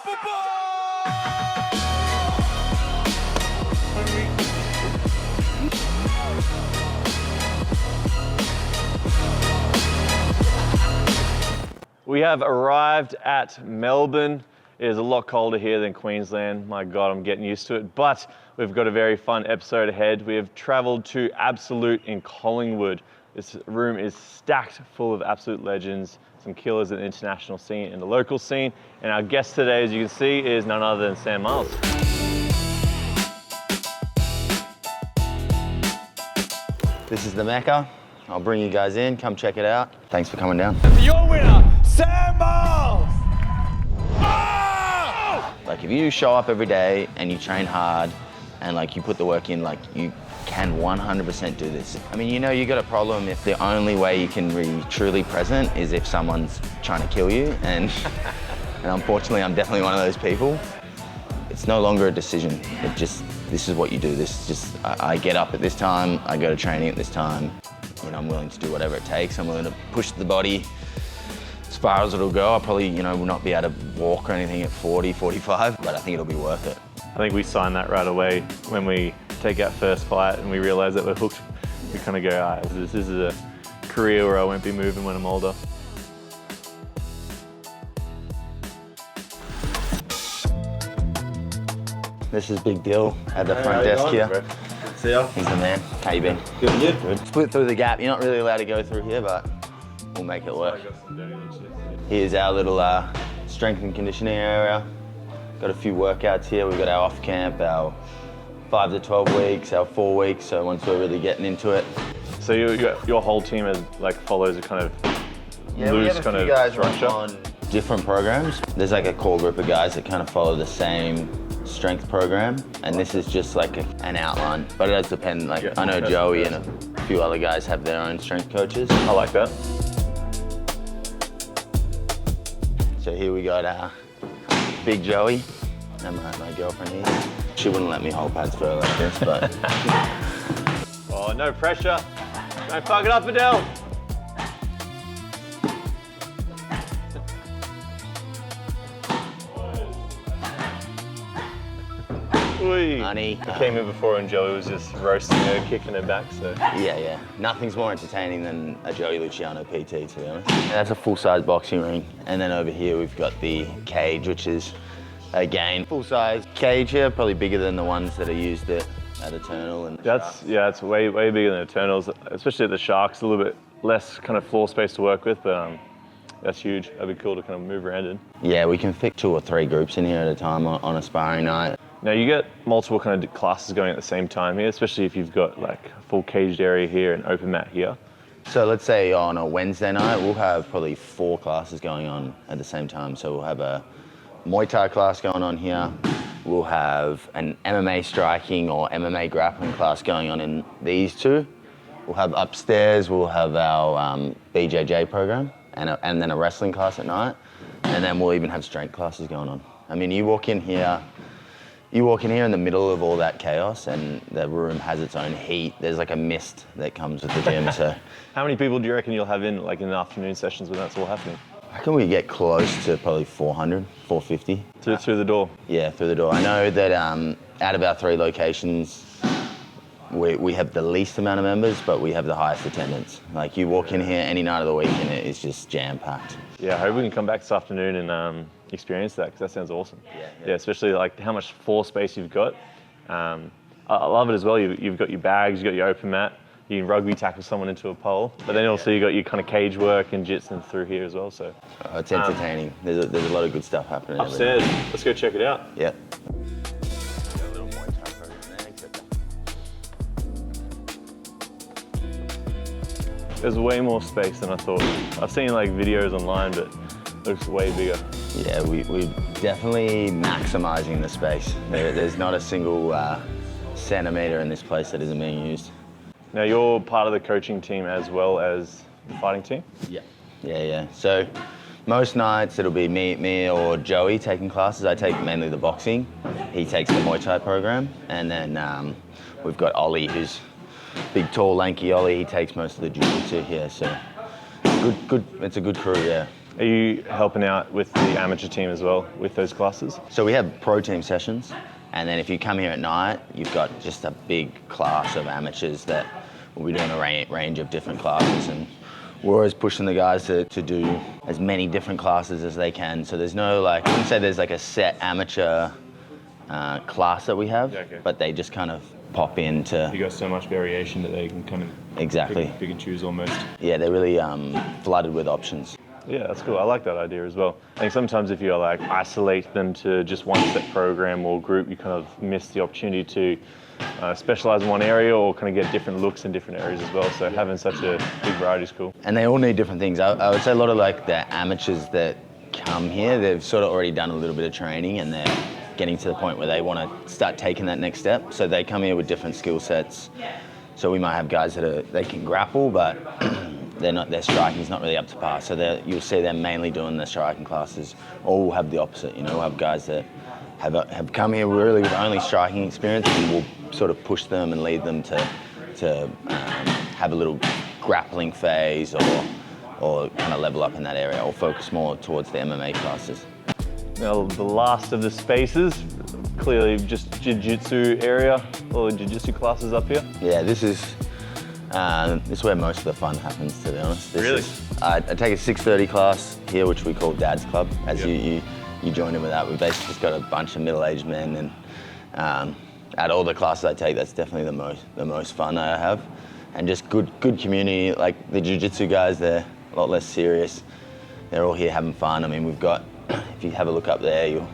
We have arrived at Melbourne. It is a lot colder here than Queensland. My God, I'm getting used to it. But we've got a very fun episode ahead. We have traveled to Absolute in Collingwood. This room is stacked full of absolute legends, some killers in the international scene and the local scene. And our guest today, as you can see, is none other than Sam Marles. This is the Mecca. I'll bring you guys in, come check it out. Thanks for coming down. Your winner, Sam Marles! Oh! Like if you show up every day and you train hard and like you put the work in, like you can 100% do this. I mean, you know you got a problem if the only way you can be truly present is if someone's trying to kill you. And unfortunately, I'm definitely one of those people. It's no longer a decision. It just, this is what you do. This is just, I get up at this time, I go to training at this time. You know, I'm willing to do whatever it takes. I'm willing to push the body as far as it'll go. I probably, you know, will not be able to walk or anything at 40, 45, but I think it'll be worth it. I think we signed that right away when we take our first fight and we realize that we're hooked. We kind of go, all right, this is a career where I won't be moving when I'm older. This is Big Deal at the front desk here. Bro? See ya. He's the man. How you been? Good, you? Good. Split through the gap. You're not really allowed to go through here, but we'll make it work. Here's our little strength and conditioning area. Got a few workouts here. We've got our off camp, our 5 to 12 weeks, our 4 weeks. So once we're really getting into it. So your whole team is like follows a kind of loose kind of structure? On different programs. There's like a core group of guys that kind of follow the same strength program, and this is just like an outline, but it does depend. Like I know Joey and a few other guys have their own strength coaches. I like that. So here we got Big Joey and my girlfriend here. She wouldn't let me hold pads for her like this, but oh, no pressure. Don't fuck it up, Adele. honey. I came in before and Joey was just roasting her, kicking her back, so. Yeah. Nothing's more entertaining than a Joey Luciano PT, to be honest. And that's a full-size boxing ring. And then over here we've got the cage, which is, again, full-size cage here, probably bigger than the ones that are used at Eternal. And it's way bigger than Eternals, especially at the Sharks, a little bit less kind of floor space to work with, but that's huge. That'd be cool to kind of move around in. Yeah, we can fit 2 or 3 groups in here at a time on a sparring night. Now you get multiple kind of classes going at the same time here, especially if you've got like a full caged area here and open mat here. So let's say on a Wednesday night, we'll have probably 4 classes going on at the same time. So we'll have a Muay Thai class going on here. We'll have an MMA striking or MMA grappling class going on in these 2. We'll have upstairs, we'll have our BJJ program and then a wrestling class at night. And then we'll even have strength classes going on. I mean, you walk in here in the middle of all that chaos and the room has its own heat. There's like a mist that comes with the gym, so. How many people do you reckon you'll have in like in the afternoon sessions when that's all happening? I reckon we get close to probably 400, 450. Through the door? Yeah, through the door. I know that out of our 3 locations, we have the least amount of members, but we have the highest attendance. Like you walk in here any night of the week and it is just jam-packed. Yeah, I hope we can come back this afternoon and experience that, because that sounds awesome. Yeah, especially like how much floor space you've got. I love it as well. You've got your bags, you've got your open mat, you can rugby tackle someone into a pole, but then also you've got your kind of cage work and jits and through here as well. So it's entertaining. There's a lot of good stuff happening. Upstairs, let's go check it out. Yep. There's way more space than I thought. I've seen like videos online, but it looks way bigger. Yeah, we're definitely maximizing the space. There's not a single centimeter in this place that isn't being used. Now you're part of the coaching team as well as the fighting team? Yeah. So most nights it'll be me or Joey taking classes. I take mainly the boxing. He takes the Muay Thai program. And then we've got Ollie, who's big, tall, lanky Ollie. He takes most of the jiu-jitsu here. So good. It's a good crew, yeah. Are you helping out with the amateur team as well with those classes? So we have pro team sessions, and then if you come here at night, you've got just a big class of amateurs that will be doing a range of different classes, and we're always pushing the guys to do as many different classes as they can. So there's no I wouldn't say there's like a set amateur class that we have, but they just kind of pop into. You got so much variation that they can kind of exactly pick and choose almost. Yeah, they're really flooded with options. Yeah, that's cool. I like that idea as well. I think sometimes if you isolate them to just one set program or group, you kind of miss the opportunity to specialize in one area or kind of get different looks in different areas as well. So having such a big variety is cool. And they all need different things. I would say a lot of the amateurs that come here, they've sort of already done a little bit of training and they're getting to the point where they want to start taking that next step. So they come here with different skill sets. So we might have guys that they can grapple, but their striking is not really up to par. So you'll see them mainly doing the striking classes, or we'll have the opposite. We'll have guys that have come here really with only striking experience, and we'll sort of push them and lead them to have a little grappling phase or kind of level up in that area, or focus more towards the MMA classes. Now the last of the spaces, clearly just jiu-jitsu area, all the jiu-jitsu classes up here. Yeah, this is where most of the fun happens, to be honest. Really? I take a 6:30 class here, which we call Dad's Club. As you join in with that, we've basically just got a bunch of middle-aged men, and at all the classes I take, that's definitely the most fun I have, and just good community. Like the jiu-jitsu guys, they're a lot less serious. They're all here having fun. I mean, we've got, if you have a look up there, you'll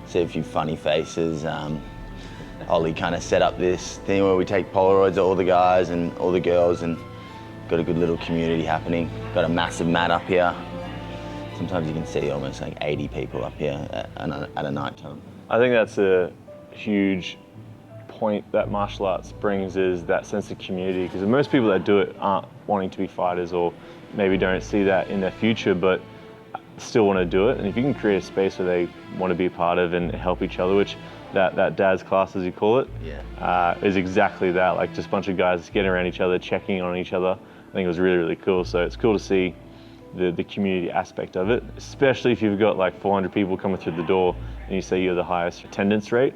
see a few funny faces. Ollie kind of set up this thing where we take Polaroids of all the guys and all the girls, and got a good little community happening. Got a massive mat up here. Sometimes you can see almost 80 people up here at a night time. I think that's a huge point that martial arts brings, is that sense of community, because most people that do it aren't wanting to be fighters, or maybe don't see that in their future, but still want to do it. And if you can create a space where they want to be a part of and help each other, which that dad's class, as you call it, is exactly that. Like just a bunch of guys getting around each other, checking on each other. I think it was really, really cool. So it's cool to see the community aspect of it, especially if you've got 400 people coming through the door and you say you're the highest attendance rate.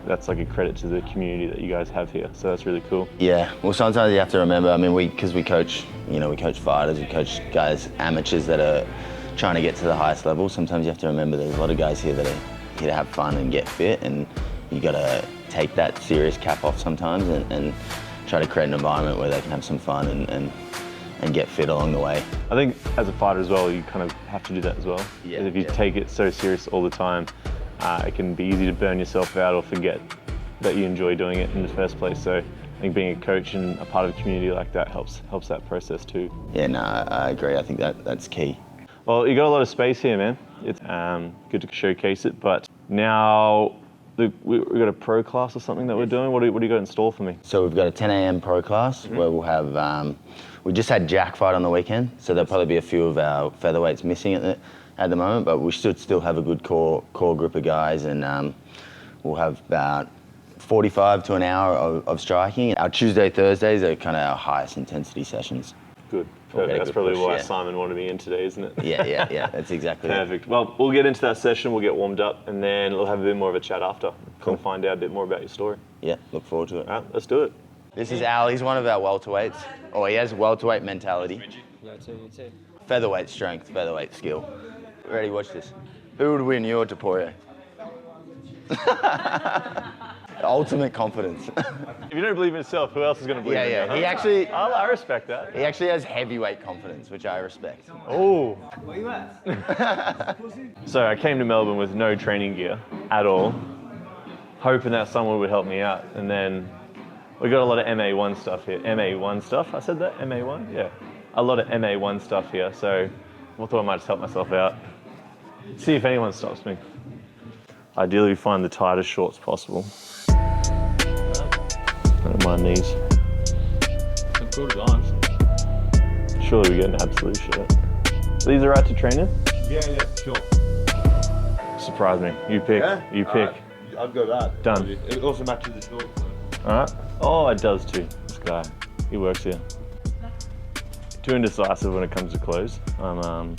That's like a credit to the community that you guys have here. So that's really cool. Yeah, well, sometimes you have to remember, I mean, because we coach, we coach fighters, we coach guys, amateurs that are trying to get to the highest level. Sometimes you have to remember there's a lot of guys here that are here to have fun and get fit, and you got to take that serious cap off sometimes and try to create an environment where they can have some fun and get fit along the way. I think as a fighter as well, you kind of have to do that as well. Yeah, if you take it so serious all the time, it can be easy to burn yourself out or forget that you enjoy doing it in the first place. So I think being a coach and a part of a community like that helps that process too. Yeah, no, I agree. I think that's key. Well, you got a lot of space here, man. It's good to showcase it, but now we've got a pro class or something that we're doing. What do you got in store for me? So we've got a 10 a.m. pro class where we'll have, we just had Jack fight on the weekend, so there'll probably be a few of our featherweights missing at the moment, but we should still have a good core group of guys, and we'll have about 45 to an hour of striking. Our Tuesday, Thursdays are kind of our highest intensity sessions. Good. Perfect. That's probably why Simon wanted me in today, isn't it? Yeah, that's exactly Perfect. Well, we'll get into that session, we'll get warmed up, and then we'll have a bit more of a chat after. Cool. Find out a bit more about your story. Yeah, look forward to it. All right, let's do it. This is Al, he's one of our welterweights. Oh, he has welterweight mentality. You too. Featherweight strength, featherweight skill. Ready, watch this. Who would win, you or Tapoya? Ultimate confidence. If you don't believe in yourself, who else is going to believe in you? Yeah. He actually, I respect that. he actually has heavyweight confidence, which I respect. Oh. Where you at? So I came to Melbourne with no training gear at all, hoping that someone would help me out. And then we got a lot of MA1 stuff here. MA1 stuff? I said that? MA1? Yeah. A lot of MA1 stuff here. So I thought I might just help myself out. See if anyone stops me. Ideally, we find the tightest shorts possible. I don't mind these. Some cool designs. Surely we get an absolute shirt. These are right to train in? Yeah, sure. Surprise me. You pick. Yeah? You pick. I'd go that. Done. It also matches the shorts. All right. Oh, it does too. This guy, he works here. Too indecisive when it comes to clothes. I'm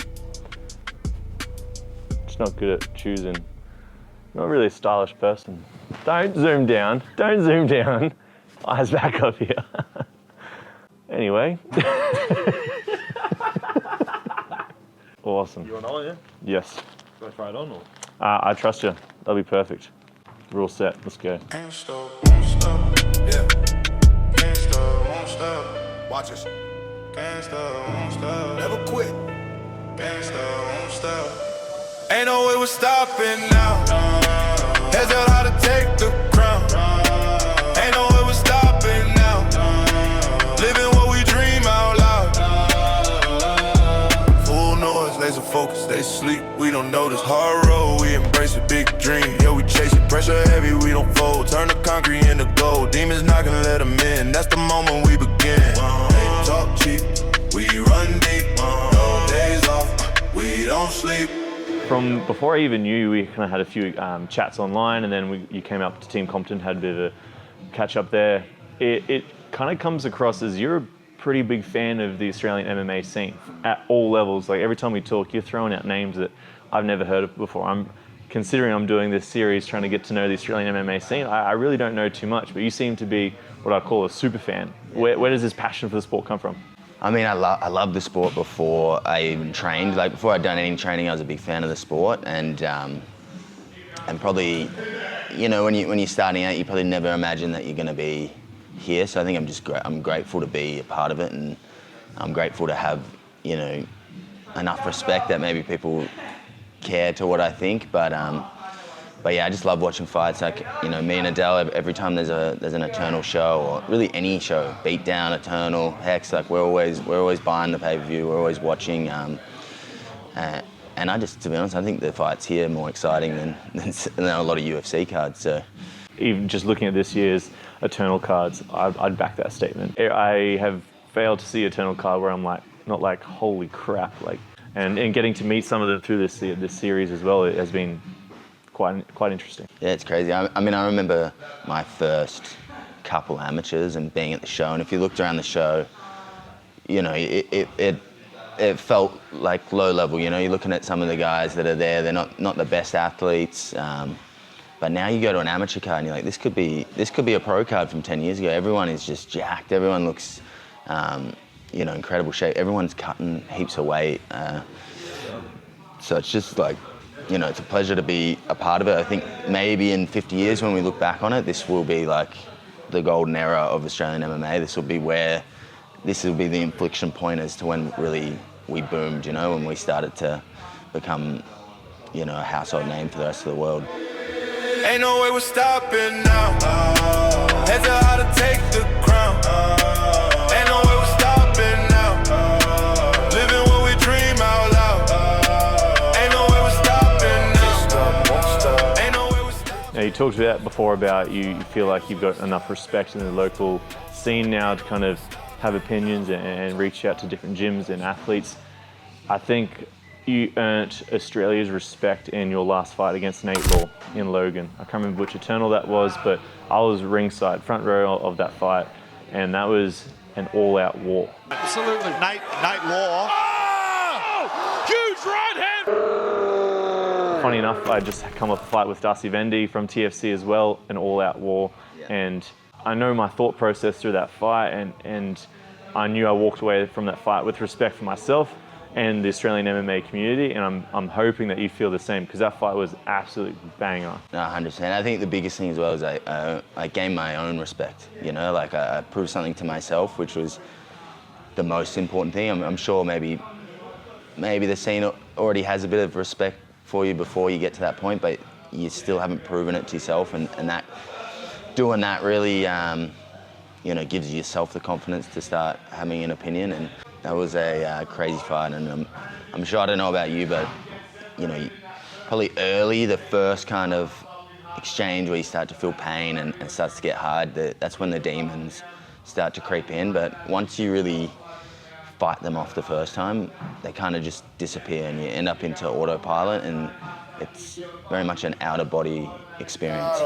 Just not good at choosing. Not really a stylish person. Don't zoom down. Don't zoom down. Eyes back up here. Anyway. Awesome. You want on, yeah? Yes. Do I try it on or? I trust you. That'll be perfect. We're all set. Let's go. Can't stop, won't stop, yeah. Can't stop, won't stop. Watch us. Can't stop, won't stop. Never quit. Can't stop, won't stop. Ain't no way we're stopping now. Heads out how to take the crown. Ain't no way we're stopping now. Living what we dream out loud. Full noise, laser focus, they sleep. We don't notice hard road. We embrace a big dream. Yeah, we chase it. Pressure heavy, we don't fold. Turn the concrete into gold. Demons not gonna let them in. That's the moment we begin. They talk cheap, we run deep. No days off, we don't sleep. From before I even knew you, we kind of had a few chats online, and then you came up to Team Compton, had a bit of a catch up there. It kind of comes across as you're a pretty big fan of the Australian MMA scene at all levels. Like every time we talk, you're throwing out names that I've never heard of before. Considering I'm doing this series trying to get to know the Australian MMA scene, I really don't know too much, but you seem to be what I call a super fan. Where does this passion for the sport come from? I mean, I loved the sport before I even trained. Like before I'd done any training, I was a big fan of the sport, and probably, you know, when you're starting out, you probably never imagine that you're going to be here. So I think I'm grateful to be a part of it, and I'm grateful to have, you know, enough respect that maybe people care to what I think. But yeah, I just love watching fights. Like, you know, me and Adele, every time there's an Eternal show, or really any show, Beatdown, Eternal, Hex, like we're always buying the pay-per-view, we're always watching. And I just, to be honest, I think the fights here are more exciting than a lot of UFC cards. So even just looking at this year's Eternal cards, I'd back that statement. I have failed to see Eternal card where I'm like, not like, holy crap, like, and getting to meet some of them through this series as well, it has been quite interesting. Yeah, it's crazy. I mean, I remember my first couple amateurs and being at the show, and if you looked around the show, you know, it felt like low level. You know, you're looking at some of the guys that are there, they're not the best athletes, but now you go to an amateur card and you're like, this could be a pro card from 10 years ago. Everyone is just jacked. Everyone looks, you know, incredible shape. Everyone's cutting heaps of weight. So it's just like, you know, it's a pleasure to be a part of it. I think maybe in 50 years when we look back on it, this will be like the golden era of Australian MMA. This will be the inflection point as to when really we boomed, you know, when we started to become, you know, a household name for the rest of the world. Ain't no way we're stopping now. Heads are how to take the crown. Ain't no way we're stopping now. Living what we dream out loud. Ain't no way we're stopping now. Ain't no way we're stopping. Now, you talked about before about you feel like you've got enough respect in the local scene now to kind of have opinions and reach out to different gyms and athletes. I think you earned Australia's respect in your last fight against Nate Law in Logan. I can't remember which Eternal that was, but I was ringside, front row of that fight, and that was an all-out war. Absolutely. Nate Law. Oh! Huge right hand! Funny enough, I just come off a fight with Darcy Vendy from TFC as well, an all-out war, and I know my thought process through that fight, and I knew I walked away from that fight with respect for myself and the Australian MMA community, and I'm hoping that you feel the same, because that fight was absolutely banger. No, 100%. I think the biggest thing as well is I gained my own respect, you know, like I proved something to myself, which was the most important thing. I'm sure maybe the scene already has a bit of respect for you before you get to that point, but you still haven't proven it to yourself, and that doing that really, you know, gives yourself the confidence to start having an opinion. And that was a crazy fight, and I'm sure, I don't know about you, but you know, probably early, the first kind of exchange where you start to feel pain and it starts to get hard, that's when the demons start to creep in. But once you really fight them off the first time, they kind of just disappear and you end up into autopilot, and it's very much an outer body experience.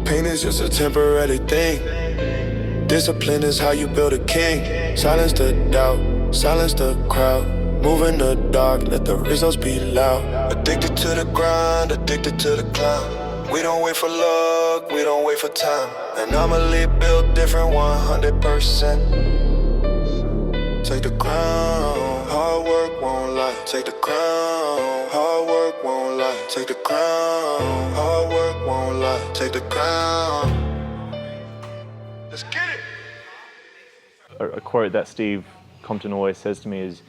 Pain is just a temporary thing. Discipline is how you build a king. Silence the doubt, silence the crowd. Move in the dark, let the results be loud. Addicted to the grind, addicted to the climb. We don't wait for luck, we don't wait for time. Anomaly built different 100%. Take the crown, hard work won't lie. Take the crown, hard work won't lie. Take the crown, hard work won't lie. Take the crown. Let's get it. A quote that Steve Compton always says to me is,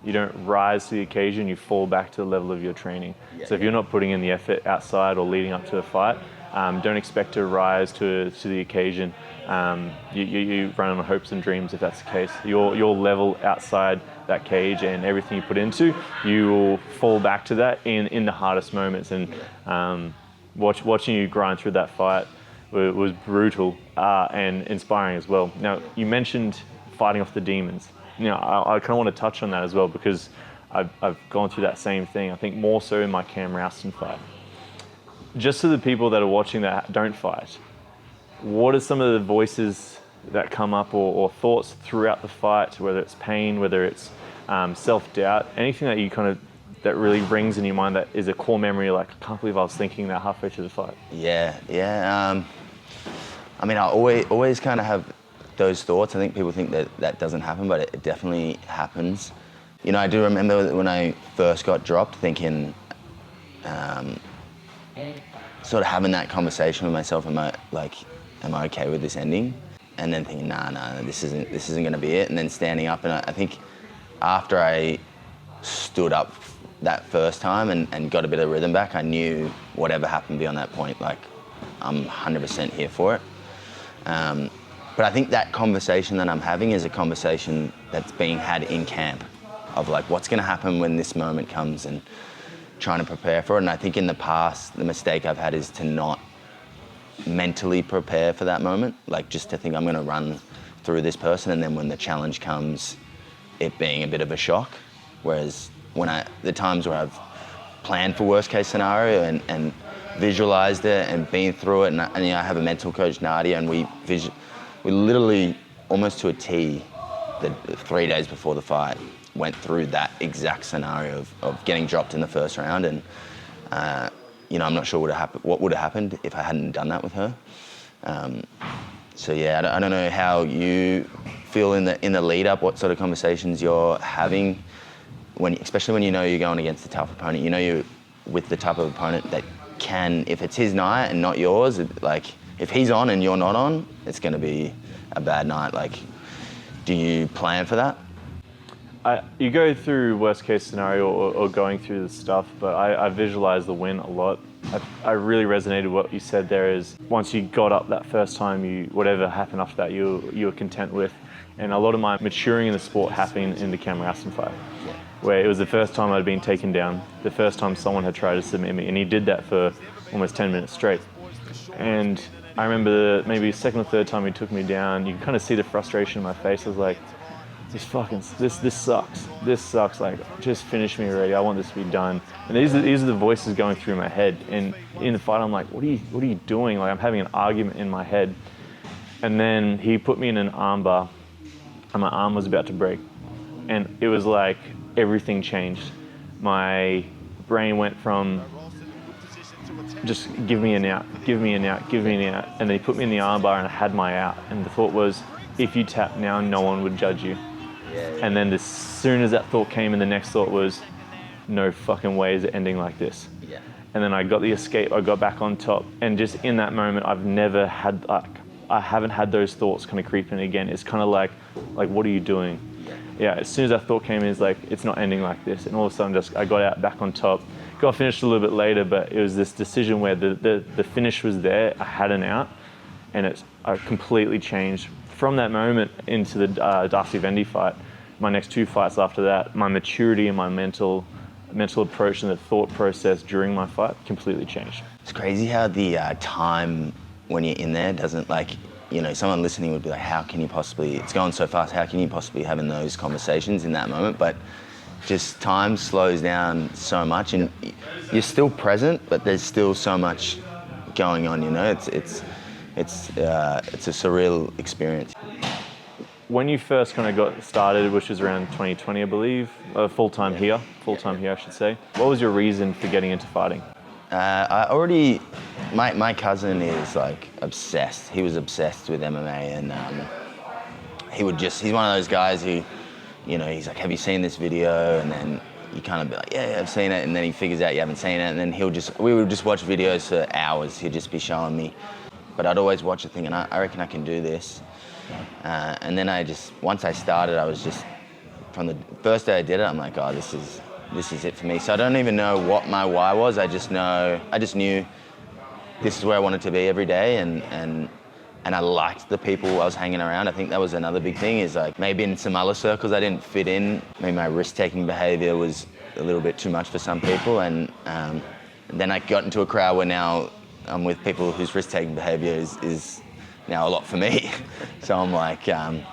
you don't rise to the occasion, you fall back to the level of your training. So if you're not putting in the effort outside or leading up to a fight, don't expect to rise to the occasion. You run on hopes and dreams if that's the case. Your level outside that cage and everything you put into, you will fall back to that in the hardest moments. And watching you grind through that fight was brutal and inspiring as well. Now, you mentioned fighting off the demons. I kind of want to touch on that as well because I've gone through that same thing. I think more so in my Cam Rouston fight. Just to the people that are watching that don't fight, what are some of the voices that come up or thoughts throughout the fight, whether it's pain, whether it's self-doubt, anything that you that really rings in your mind that is a core memory, like, I can't believe I was thinking that halfway through the fight? Yeah. I mean, I always kind of have those thoughts. I think people think that doesn't happen, but it definitely happens. I do remember when I first got dropped thinking, sort of having that conversation with myself, am I okay with this ending? And then thinking, nah, this isn't gonna be it. And then standing up, and I think after I stood up that first time and got a bit of rhythm back, I knew whatever happened beyond that point, like, I'm 100% here for it. But I think that conversation that I'm having is a conversation that's being had in camp of like, what's gonna happen when this moment comes and trying to prepare for it. And I think in the past, the mistake I've had is to not mentally prepare for that moment. Like, just to think I'm gonna run through this person, and then when the challenge comes, it being a bit of a shock. Whereas the times where I've planned for worst case scenario and visualized it and been through it, and I have a mental coach, Nadia, and we literally, almost to a T, the 3 days before the fight, went through that exact scenario of getting dropped in the first round. And I'm not sure what would have happened if I hadn't done that with her. So yeah, I don't know how you feel in the lead up, what sort of conversations you're having, especially when you're going against a tough opponent. You're with the type of opponent that can, if it's his night and not yours, like, if he's on and you're not on, it's going to be a bad night. Like, do you plan for that? You go through worst case scenario or going through the stuff, but I visualize the win a lot. I really resonated with what you said there is, once you got up that first time, whatever happened after that, you were content with. And a lot of my maturing in the sport happened in the Cam Rouston fight, where it was the first time I'd been taken down, the first time someone had tried to submit me, and he did that for almost 10 minutes straight. And I remember maybe second or third time he took me down, you could kind of see the frustration in my face. I was like, this sucks. This sucks. Like, just finish me already. I want this to be done. And these are the voices going through my head. And in the fight, I'm like, what are you doing? Like, I'm having an argument in my head. And then he put me in an arm bar, and my arm was about to break. And it was like everything changed. My brain went from just give me an out. And then he put me in the arm bar and I had my out. And the thought was, if you tap now, no one would judge you. And then as soon as that thought came, and the next thought was, no fucking way is it ending like this. And then I got the escape, I got back on top. And just in that moment, I haven't had those thoughts kind of creep in again. It's kind of like, what are you doing? Yeah, as soon as that thought came in, it's like, it's not ending like this. And all of a sudden, I got out back on top. Got finished a little bit later, but it was this decision where the finish was there, I had an out, and I completely changed. From that moment into the Darcy Vendy fight, my next two fights after that, my maturity and my mental approach and the thought process during my fight completely changed. It's crazy how the time when you're in there doesn't, like, someone listening would be like, how can you possibly, it's going so fast, how can you possibly having those conversations in that moment? But just time slows down so much, and you're still present, but there's still so much going on, It's a surreal experience. When you first kind of got started, which was around 2020, I believe, full-time here, I should say, what was your reason for getting into fighting? My cousin is like obsessed. He was obsessed with MMA, and he's one of those guys who, he's like, have you seen this video? And then you kind of be like, yeah, I've seen it. And then he figures out you haven't seen it. And then we would just watch videos for hours. He'd just be showing me. But I'd always watch a thing, and I reckon I can do this. And then once I started, I was just, from the first day I did it, I'm like, oh, this is it for me. So I don't even know what my why was. I just knew this is where I wanted to be every day, and I liked the people I was hanging around. I think that was another big thing, is like maybe in some other circles I didn't fit in. Maybe my risk-taking behavior was a little bit too much for some people, and then I got into a crowd where now I'm with people whose risk-taking behavior is now a lot for me. So I'm like, but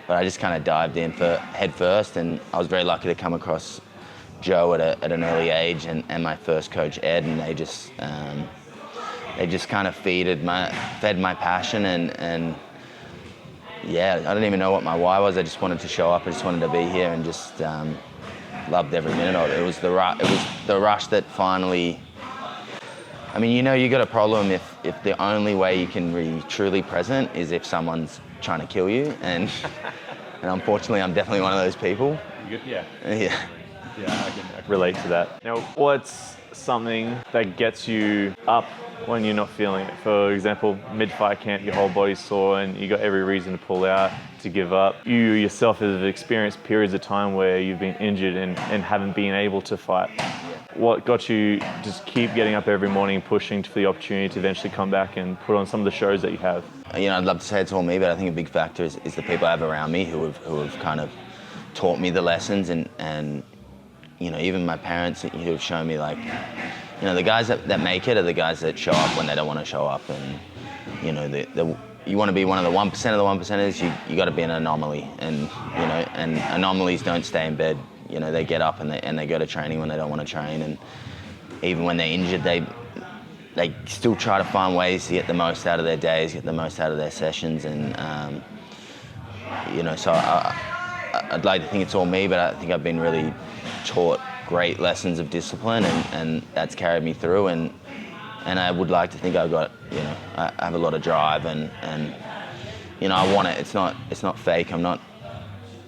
I just kind of dived in head first, and I was very lucky to come across Joe at an early age, and my first coach Ed, and they just kind of fed my passion, and yeah, I don't even know what my why was. I just wanted to show up. I just wanted to be here, and just loved every minute of it. It was the rush that finally. I mean, you got a problem if the only way you can be truly present is if someone's trying to kill you, and unfortunately, I'm definitely one of those people. Yeah. Yeah. Yeah, I can relate to that. Now, what's something that gets you up when you're not feeling it? For example, mid-fight camp, your whole body's sore and you got every reason to pull out, to give up. You yourself have experienced periods of time where you've been injured and haven't been able to fight. What got you just keep getting up every morning and pushing for the opportunity to eventually come back and put on some of the shows that you have? I'd love to say it's all me, but I think a big factor is the people I have around me who have kind of taught me the lessons, and even my parents who have shown me, like, the guys that make it are the guys that show up when they don't want to show up, and you want to be one of the 1% of the 1%ers. You got to be an anomaly, and and anomalies don't stay in bed. They get up and they go to training when they don't want to train, and even when they're injured, they still try to find ways to get the most out of their days, get the most out of their sessions, and so I'd like to think it's all me, but I think I've been really taught great lessons of discipline, and that's carried me through, and I would like to think I've got, I have a lot of drive, and I want it. It's not fake. I'm not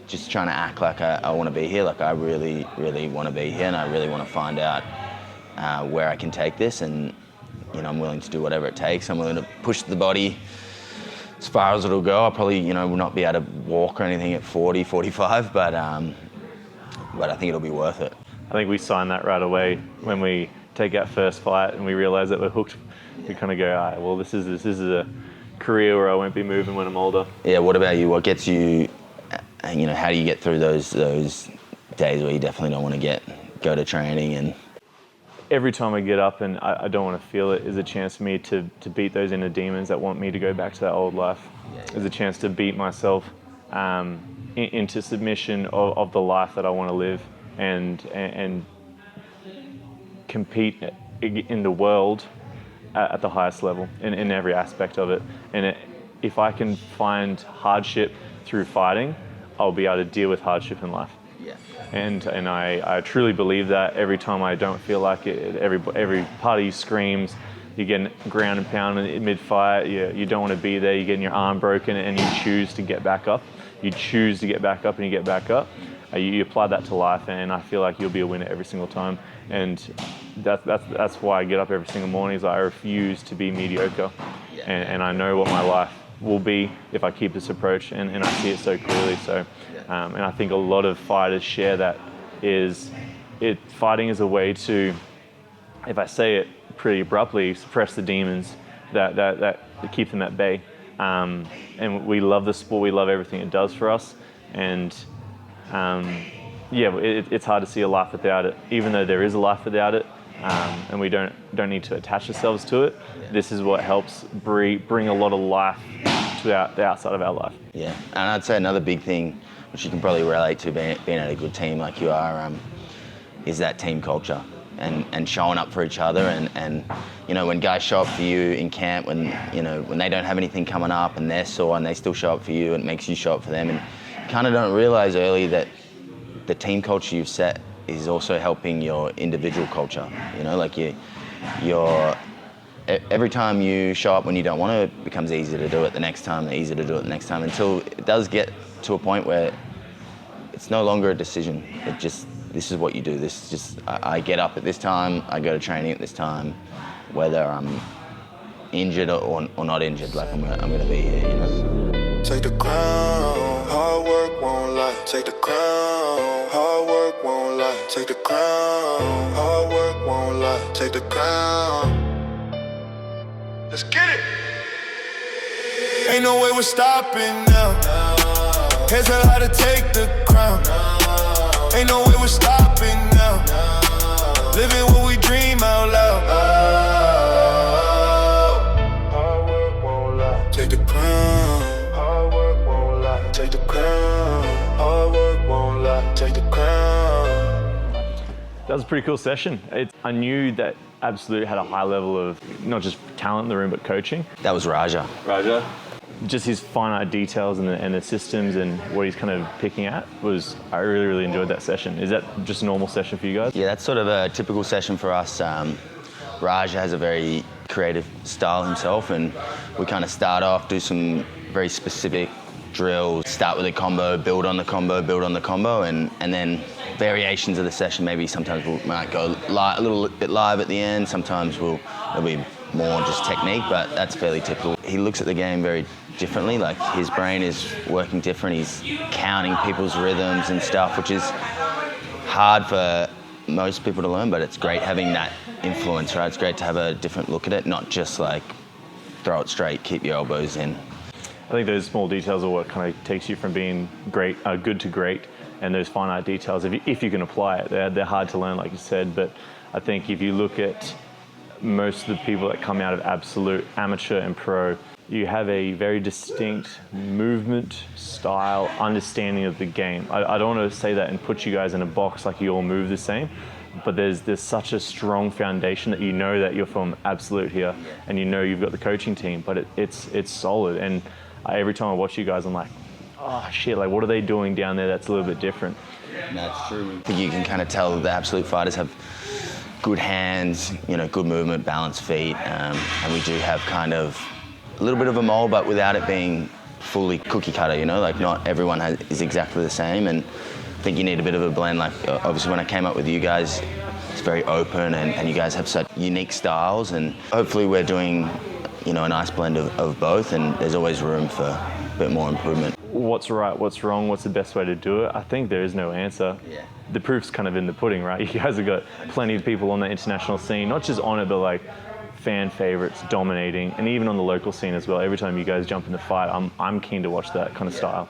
just trying to act like I want to be here. Like, I really, really want to be here, and I really want to find out where I can take this, and I'm willing to do whatever it takes. I'm willing to push the body as far as it'll go. I'll probably, will not be able to walk or anything at 40, 45, but I think it'll be worth it. I think we signed that right away when we take our first fight and we realize that we're hooked. We kind of go, all right, well, this is a career where I won't be moving when I'm older. Yeah. What about you? What gets you? How do you get through those days where you definitely don't want to go to training? And every time I get up and I don't want to feel it is a chance for me to beat those inner demons that want me to go back to that old life. It's a chance to beat myself into submission of the life that I want to live, and compete in the world at the highest level in every aspect of it. And if I can find hardship through fighting, I'll be able to deal with hardship in life. yeah. And I truly believe that. Every time I don't feel like it, every part of you screams. You're getting ground and pound in mid-fight. You don't want to be there. You're getting your arm broken, and you choose to get back up. You choose to get back up, and you get back up. You apply that to life, and I feel like you'll be a winner every single time. And that's why I get up every single morning. Is I refuse to be mediocre, and I know what my life will be if I keep this approach, and I see it so clearly. So, and I think a lot of fighters share that. Fighting is a way to, if I say it pretty abruptly, suppress the demons that keep them at bay. And we love the sport. We love everything it does for us. And it's hard to see a life without it, even though there is a life without it. And we don't need to attach ourselves to it. This is what helps bring a lot of life to the outside of our life. Yeah, and I'd say another big thing, which you can probably relate to being at a good team like you are, is that team culture. and showing up for each other. And you know, when guys show up for you in camp, when they don't have anything coming up and they're sore and they still show up for you, it makes you show up for them. And you kind of don't realize early that the team culture you've set is also helping your individual culture. You know, like every time you show up when you don't want to, it becomes easier to do it the next time, easier to do it the next time, until it does get to a point where it's no longer a decision. It just, this is what you do. This is just, I get up at this time, I go to training at this time, whether I'm injured or not injured, like I'm gonna be here, you know? Take the crown, hard work won't lie. Take the crown, hard work won't lie. Take the crown, hard work won't lie. Take the crown. Let's get it. Ain't no way we're stopping now. Heads held high to take the crown. Ain't no way we're stopping now. Living what we dream out loud. Hard work won't lie. Take the crown. Hard work won't lie. Take the crown. Hard work won't lie. Take the crown. That was a pretty cool session. I knew that Absolute had a high level of not just talent in the room, but coaching. That was Raja. Raja? Just his finite details and the systems and what he's kind of picking at I really, really enjoyed that session. Is that just a normal session for you guys? Yeah, that's sort of a typical session for us. Raja has a very creative style himself, and we kind of start off, do some very specific drills, start with a combo, build on the combo, build on the combo, and then variations of the session. Maybe sometimes we might go a little bit live at the end, sometimes it'll be more just technique, but that's fairly typical. He looks at the game very differently, like his brain is working different, he's counting people's rhythms and stuff, which is hard for most people to learn, but it's great having that influence, right? It's great to have a different look at it, not just like throw it straight, keep your elbows in. I think those small details are what kind of takes you from being good to great, and those finite details, if you can apply it, they're hard to learn, like you said, but I think if you look at most of the people that come out of Absolute, amateur and pro, you have a very distinct movement, style, understanding of the game. I don't want to say that and put you guys in a box like you all move the same, but there's such a strong foundation that you know that you're from Absolute here, and you know you've got the coaching team, but it's solid. And every time I watch you guys, I'm like, oh shit, like what are they doing down there that's a little bit different? That's true. I think you can kind of tell the Absolute fighters have good hands, good movement, balanced feet, and we do have kind of a little bit of a mold, but without it being fully cookie cutter, like not everyone is exactly the same, and I think you need a bit of a blend. Like obviously when I came up with you guys, it's very open, and you guys have such unique styles, and hopefully we're doing a nice blend of both, and there's always room for a bit more improvement. What's right, what's wrong, what's the best way to do it? I think there is no answer. Yeah. The proof's kind of in the pudding, right? You guys have got plenty of people on the international scene, not just on it, but like fan favorites dominating, and even on the local scene as well. Every time you guys jump in the fight, I'm keen to watch that kind of style.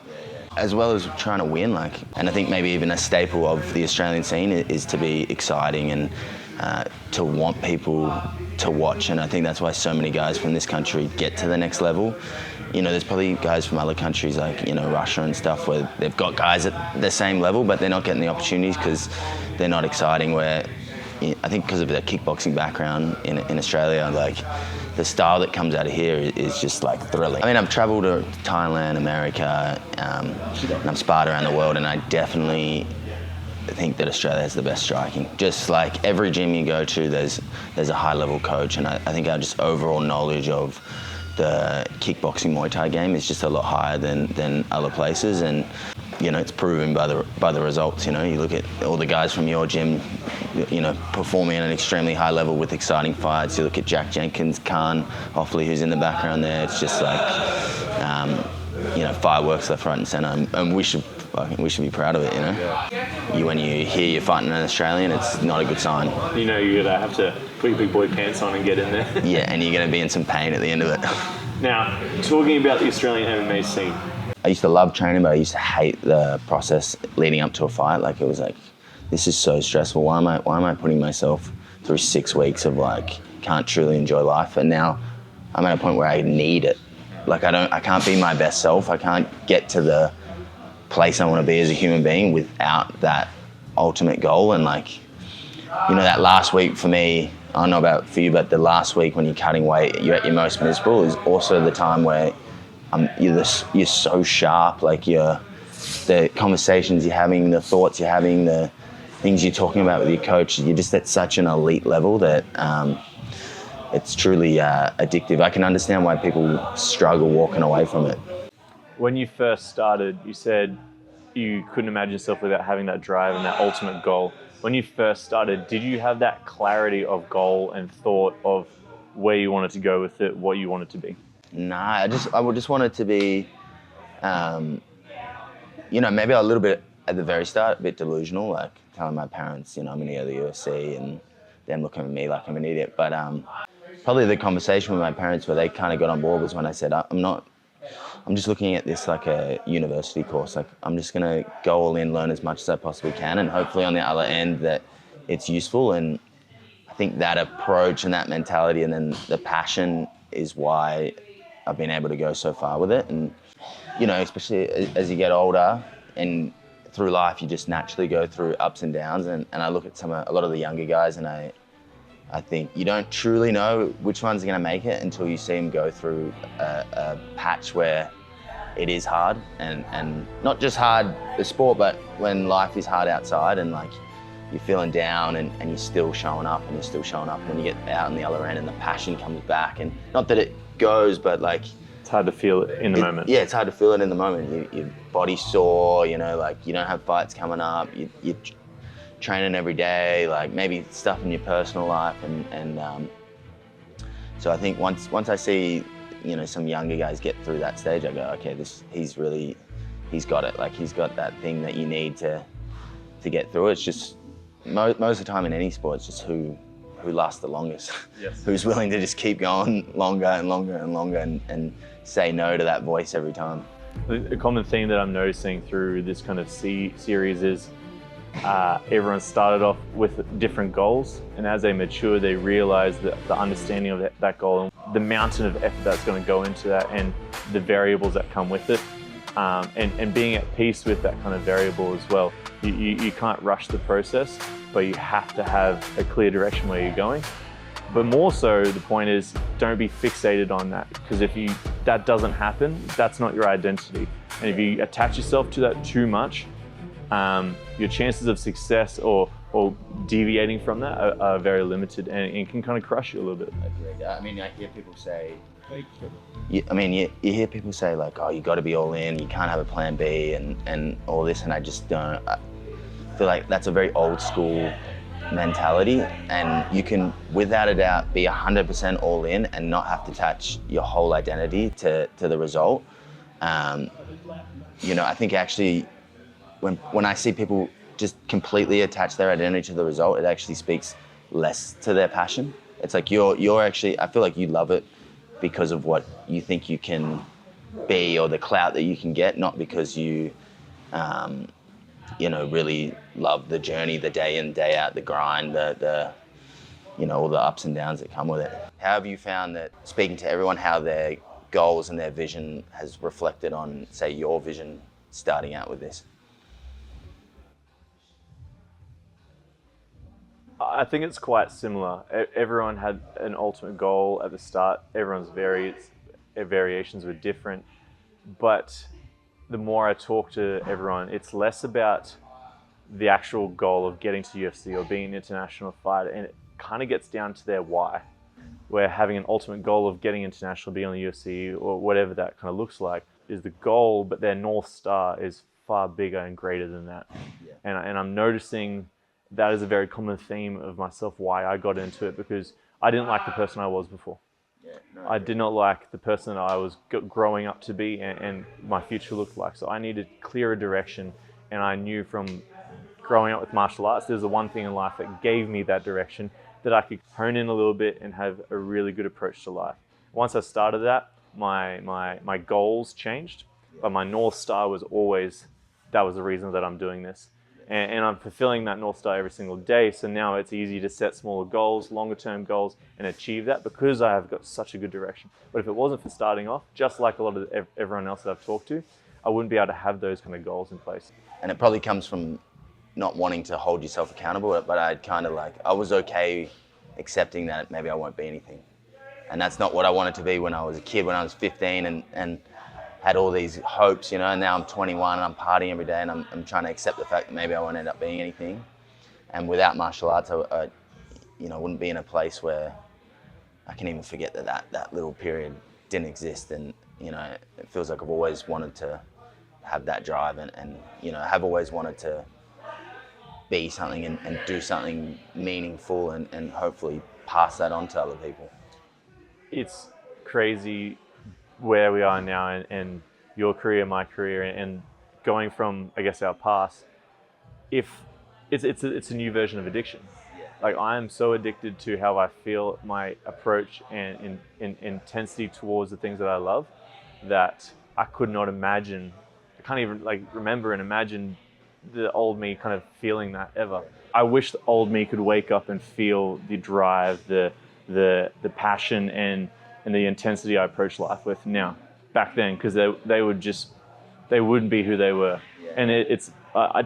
As well as trying to win, and I think maybe even a staple of the Australian scene is to be exciting and to want people to watch, and I think that's why so many guys from this country get to the next level. There's probably guys from other countries like, Russia and stuff, where they've got guys at the same level, but they're not getting the opportunities because they're not exciting, where I think because of their kickboxing background in Australia, like the style that comes out of here is just like thrilling. I mean, I've traveled to Thailand, America, and I've sparred around the world, and I definitely think that Australia has the best striking. Just like every gym you go to, there's a high level coach, and I think our just overall knowledge of the kickboxing Muay Thai game is just a lot higher than other places, and it's proven by the results. You look at all the guys from your gym, performing at an extremely high level with exciting fights. You look at Jack Jenkins, Khan Hoffley, who's in the background there. It's just like fireworks left, right, and centre, and we should be proud of it. When you hear you're fighting an Australian, it's not a good sign. You're gonna have to put your big boy pants on and get in there. Yeah, and you're gonna be in some pain at the end of it. Now, talking about the Australian MMA scene. I used to love training, but I used to hate the process leading up to a fight. Like, it was like, this is so stressful. Why am I putting myself through 6 weeks of can't truly enjoy life? And now I'm at a point where I need it. Like, I can't be my best self. I can't get to the place I want to be as a human being without that ultimate goal. And you know, that last week for me, I don't know about for you, but the last week when you're cutting weight, you're at your most miserable is also the time where you're so sharp, like the conversations you're having, the thoughts you're having, the things you're talking about with your coach, you're just at such an elite level that it's truly addictive. I can understand why people struggle walking away from it. When you first started, you said you couldn't imagine yourself without having that drive and that ultimate goal. When you first started, did you have that clarity of goal and thought of where you wanted to go with it, what you wanted to be? Nah, I would just want it to be, you know, maybe a little bit at the very start, a bit delusional, like telling my parents, you know, I'm going to go to the UFC and them looking at me like I'm an idiot. But probably the conversation with my parents where they kind of got on board was when I said, I'm just looking at this like a university course. Like I'm just going to go all in, learn as much as I possibly can, and hopefully on the other end that it's useful. And I think that approach and that mentality and then the passion is why I've been able to go so far with it. And, you know, especially as you get older and through life, you just naturally go through ups and downs. And I look at a lot of the younger guys and I think you don't truly know which one's going to make it until you see them go through a patch where it is hard, and not just hard the sport, but when life is hard outside and like you're feeling down and you're still showing up and you're still showing up, and when you get out on the other end and the passion comes back, and not that it goes, but like It's hard to feel it in the moment. Yeah, it's hard to feel it in the moment. Your body's sore, you know, like you don't have fights coming up, you're training every day, like maybe stuff in your personal life, and so I think once I see, you know, some younger guys get through that stage, I go, okay, he's got it. Like he's got that thing that you need to get through. It's just most of the time in any sport, it's just who lasts the longest. Yes. Who's willing to just keep going longer and longer and longer and say no to that voice every time. A common theme that I'm noticing through this kind of series is everyone started off with different goals, and as they mature, they realize that the understanding of that goal and the mountain of effort that's going to go into that and the variables that come with it, and being at peace with that kind of variable as well. You can't rush the process, but you have to have a clear direction where you're going. But more so, the point is, don't be fixated on that, because if that doesn't happen, that's not your identity. And if you attach yourself to that too much, your chances of success or deviating from that are very limited, and it can kind of crush you a little bit. I mean, I hear people say, you hear people say like, oh, you got to be all in, you can't have a plan B and all this, and I just don't. I feel like that's a very old school mentality, and you can, without a doubt, be 100% all in and not have to attach your whole identity to the result. You know, I think actually, when I see people just completely attach their identity to the result, it actually speaks less to their passion. It's like you're actually, I feel like you love it because of what you think you can be or the clout that you can get, not because you know, really love the journey, the day in, day out, the grind, the you know, all the ups and downs that come with it. How have you found that speaking to everyone, how their goals and their vision has reflected on, say, your vision starting out with this? I think it's quite similar. Everyone had an ultimate goal at the start. Everyone's variations were different. But the more I talk to everyone, it's less about the actual goal of getting to UFC or being an international fighter, and it kind of gets down to their why. Where having an ultimate goal of getting international, being on the UFC, or whatever that kind of looks like, is the goal, but their North Star is far bigger and greater than that. Yeah. And I'm noticing that is a very common theme of myself, why I got into it, because I didn't like the person I was before. Yeah, no, I did not like the person that I was growing up to be and my future looked like. So I needed clearer direction, and I knew from growing up with martial arts, there's the one thing in life that gave me that direction, that I could hone in a little bit and have a really good approach to life. Once I started that, my goals changed, but my North Star was always, that was the reason that I'm doing this. And I'm fulfilling that North Star every single day. So now it's easy to set smaller goals, longer term goals, and achieve that because I have got such a good direction. But if it wasn't for starting off, just like a lot of everyone else that I've talked to, I wouldn't be able to have those kind of goals in place. And it probably comes from not wanting to hold yourself accountable, but I was okay accepting that maybe I won't be anything. And that's not what I wanted to be when I was a kid, when I was 15 and had all these hopes, you know, and now I'm 21 and I'm partying every day and I'm trying to accept the fact that maybe I won't end up being anything. And without martial arts, I wouldn't be in a place where I can even forget that little period didn't exist. And, you know, it feels like I've always wanted to have that drive and you know, have always wanted to be something and do something meaningful and hopefully pass that on to other people. It's crazy where we are now and your career, my career, and going from, I guess, our past. If it's a new version of addiction. Like, I am so addicted to how I feel, my approach and in intensity towards the things that I love, that I could not imagine. I can't even remember and imagine the old me kind of feeling that ever. I wish the old me could wake up and feel the drive, the passion and the intensity I approach life with now. Back then, because they wouldn't be who they were. And it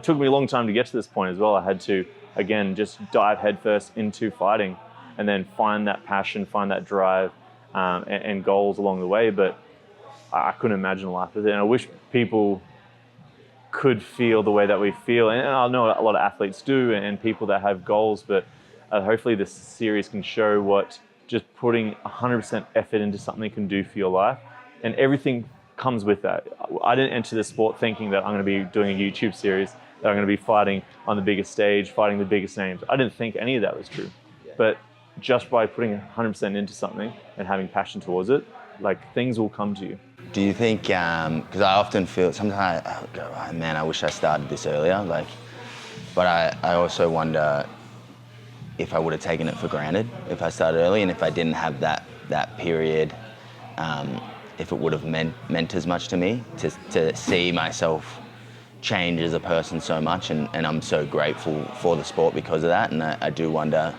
took me a long time to get to this point as well. I had to, again, just dive headfirst into fighting and then find that passion, find that drive and goals along the way. But I couldn't imagine life with it. And I wish people could feel the way that we feel. And I know a lot of athletes do and people that have goals, but hopefully this series can show what just putting 100% effort into something can do for your life. And everything comes with that. I didn't enter the sport thinking that I'm going to be doing a YouTube series, that I'm going to be fighting on the biggest stage, fighting the biggest names. I didn't think any of that was true. But just by putting 100% into something and having passion towards it, things will come to you. Do you think, because I often feel, sometimes I go, oh, man, I wish I started this earlier, but I also wonder if I would have taken it for granted if I started early, and if I didn't have that period, if it would have meant as much to me to see myself change as a person so much, and I'm so grateful for the sport because of that. And I do wonder,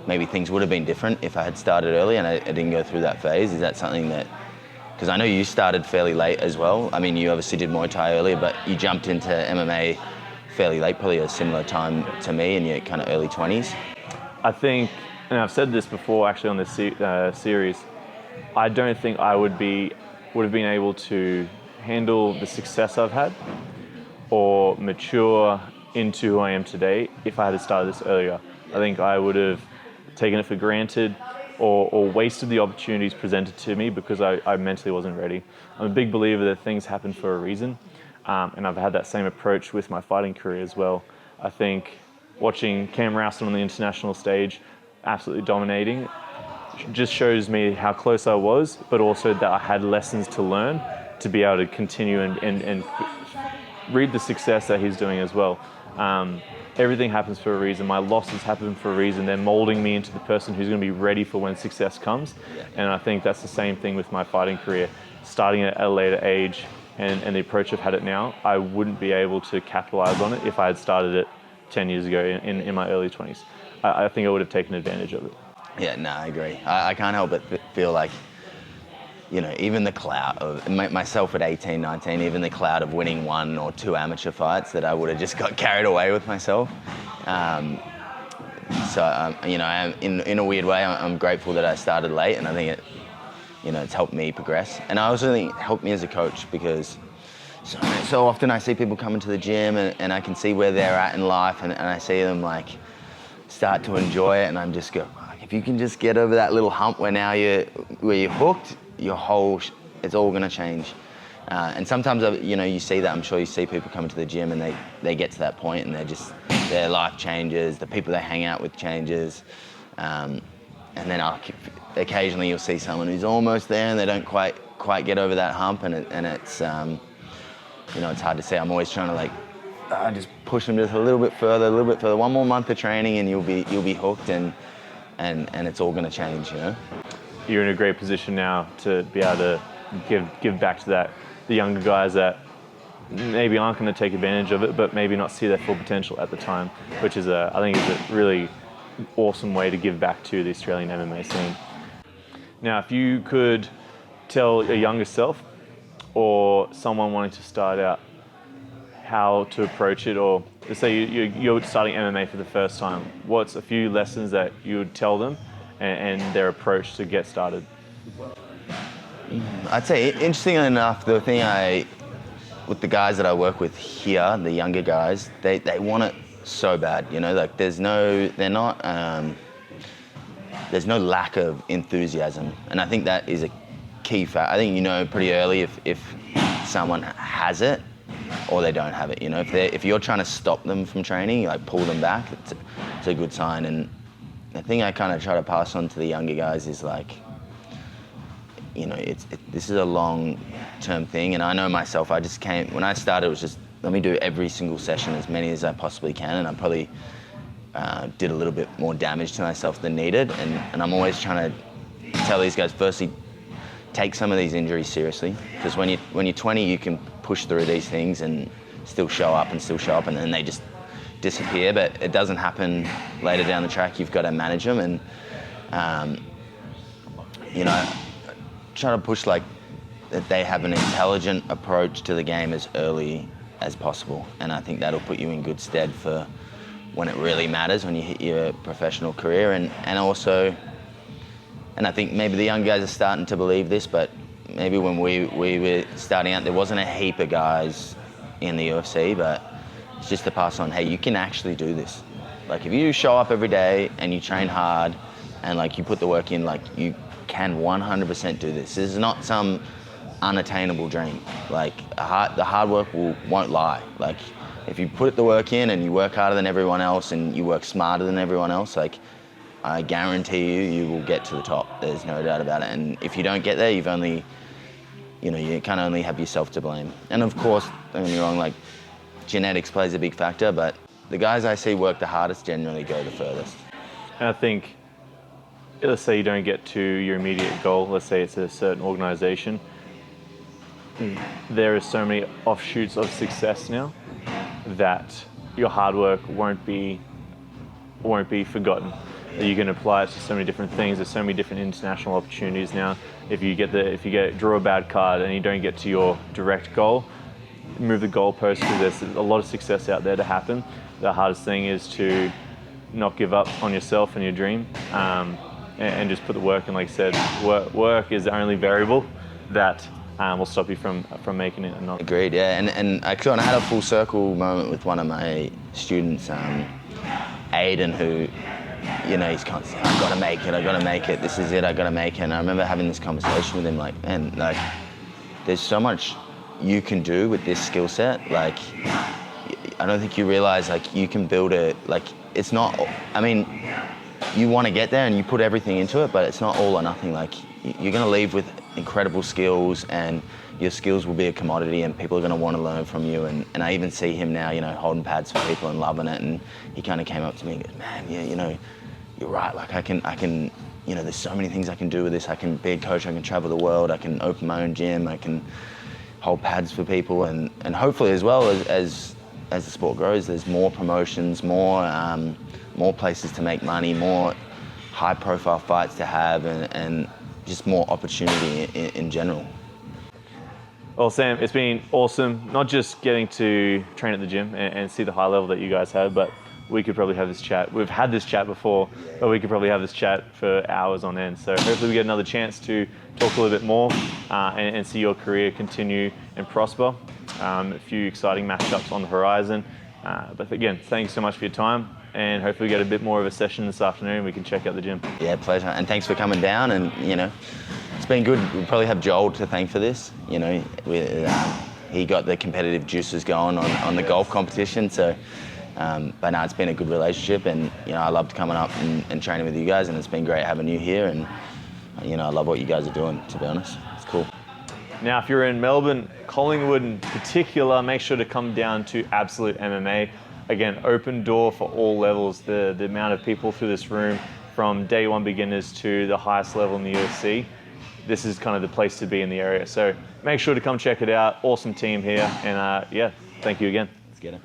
maybe things would have been different if I had started early and I didn't go through that phase. Is that something that, because I know you started fairly late as well. I mean, you obviously did Muay Thai earlier, but you jumped into MMA fairly late, probably a similar time to me in your kind of early 20s. I think, and I've said this before actually on this series, I don't think I would have been able to handle the success I've had or mature into who I am today if I had started this earlier. I think I would have taken it for granted or wasted the opportunities presented to me because I mentally wasn't ready. I'm a big believer that things happen for a reason, and I've had that same approach with my fighting career as well. I think watching Cam Rowson on the international stage absolutely dominating just shows me how close I was, but also that I had lessons to learn to be able to continue and reap the success that he's doing as well. Everything happens for a reason. My losses happen for a reason. They're molding me into the person who's going to be ready for when success comes. And I think that's the same thing with my fighting career. Starting at a later age and the approach I've had it now, I wouldn't be able to capitalize on it if I had started it 10 years ago in my early 20s. I think I would have taken advantage of it. Yeah, no, I agree. I can't help but feel like, you know, even the clout of myself at 18, 19, even the clout of winning 1 or 2 amateur fights, that I would have just got carried away with myself. So, you know, in a weird way, I'm grateful that I started late, and I think it's helped me progress. And I also think it helped me as a coach, because so often I see people come into the gym and I can see where they're at in life, and I see them start to enjoy it, and I'm just go, if you can just get over that little hump where now you're hooked, it's all going to change. And sometimes, you see that. I'm sure you see people come to the gym and they get to that point and their life changes, the people they hang out with changes. And then occasionally you'll see someone who's almost there and they don't quite get over that hump, and it's it's hard to say. I'm always trying to just push them just a little bit further. One more month of training and you'll be hooked, and it's all going to change, you know. You're in a great position now to be able to give back to the younger guys that maybe aren't going to take advantage of it, but maybe not see their full potential at the time, which is I think is a really awesome way to give back to the Australian MMA scene. Now, if you could tell a younger self or someone wanting to start out how to approach it, or let's say you're starting MMA for the first time, what's a few lessons that you would tell them and their approach to get started? I'd say, interestingly enough, the thing with the guys that I work with here, the younger guys, they want it so bad, you know, like there's no lack of enthusiasm. And I think that is a key fact. I think you know pretty early if someone has it or they don't have it, you know. If you're trying to stop them from training, like pull them back, it's a good sign. And the thing I kind of try to pass on to the younger guys is like, you know, this is a long-term thing, and I know myself. When I started, it was just let me do every single session, as many as I possibly can, and I probably did a little bit more damage to myself than needed. And I'm always trying to tell these guys, firstly, take some of these injuries seriously, because when you're 20, you can push through these things and still show up, and then they just disappear. But it doesn't happen later down the track. You've got to manage them, and you know, try to push like that they have an intelligent approach to the game as early as possible, and I think that'll put you in good stead for when it really matters, when you hit your professional career. And I think maybe the young guys are starting to believe this, but maybe when we were starting out, there wasn't a heap of guys in the UFC, but it's just to pass on, hey, you can actually do this. Like if you show up every day and you train hard and like you put the work in, like you can 100% do this. This is not some unattainable dream. Like the hard work won't lie. Like if you put the work in and you work harder than everyone else and you work smarter than everyone else, like I guarantee you will get to the top. There's no doubt about it. And if you don't get there, you can only have yourself to blame. And of course, don't get me wrong, like genetics plays a big factor, but the guys I see work the hardest generally go the furthest. And I think, let's say you don't get to your immediate goal, let's say it's a certain organization, there are so many offshoots of success now that your hard work won't be forgotten. You can apply it to so many different things. There's so many different international opportunities now. If you draw a bad card and you don't get to your direct goal, move the goalpost, because there's a lot of success out there to happen. The hardest thing is to not give up on yourself and your dream, and just put the work in. Like I said, work is the only variable that will stop you from making it. And not. Agreed, yeah. And I kind of had a full circle moment with one of my students, Aiden, who, you know, he's constantly, I've got to make it, this is it, I've got to make it. And I remember having this conversation with him, like, man, like, there's so much you can do with this skill set. Like, I don't think you realize, like, you can build it, like, it's not, I mean, you want to get there and you put everything into it, but it's not all or nothing. Like, you're going to leave with incredible skills, and your skills will be a commodity, and people are going to want to learn from you. And I even see him now, you know, holding pads for people and loving it. And he kind of came up to me and goes, man, yeah, you know, you're right. Like I can, you know, there's so many things I can do with this. I can be a coach, I can travel the world, I can open my own gym, I can hold pads for people. And hopefully as well as the sport grows, there's more promotions, more places to make money, more high profile fights to have, and just more opportunity in general. Well, Sam, it's been awesome, not just getting to train at the gym and see the high level that you guys have, but we could probably have this chat. We've had this chat before, but we could probably have this chat for hours on end. So hopefully we get another chance to talk a little bit more and see your career continue and prosper. A few exciting matchups on the horizon. But again, thanks so much for your time, and hopefully we get a bit more of a session this afternoon. We can check out the gym. Yeah, pleasure. And thanks for coming down. And, you know, it's been good. We'll probably have Joel to thank for this. You know, he got the competitive juices going on the golf competition. So, but no, it's been a good relationship, and, you know, I loved coming up and training with you guys, and it's been great having you here. And, you know, I love what you guys are doing, to be honest. It's cool. Now, if you're in Melbourne, Collingwood in particular, make sure to come down to Absolute MMA. Again, open door for all levels. The amount of people through this room, from day one beginners to the highest level in the UFC, this is kind of the place to be in the area. So make sure to come check it out. Awesome team here. And yeah, thank you again. Let's get it.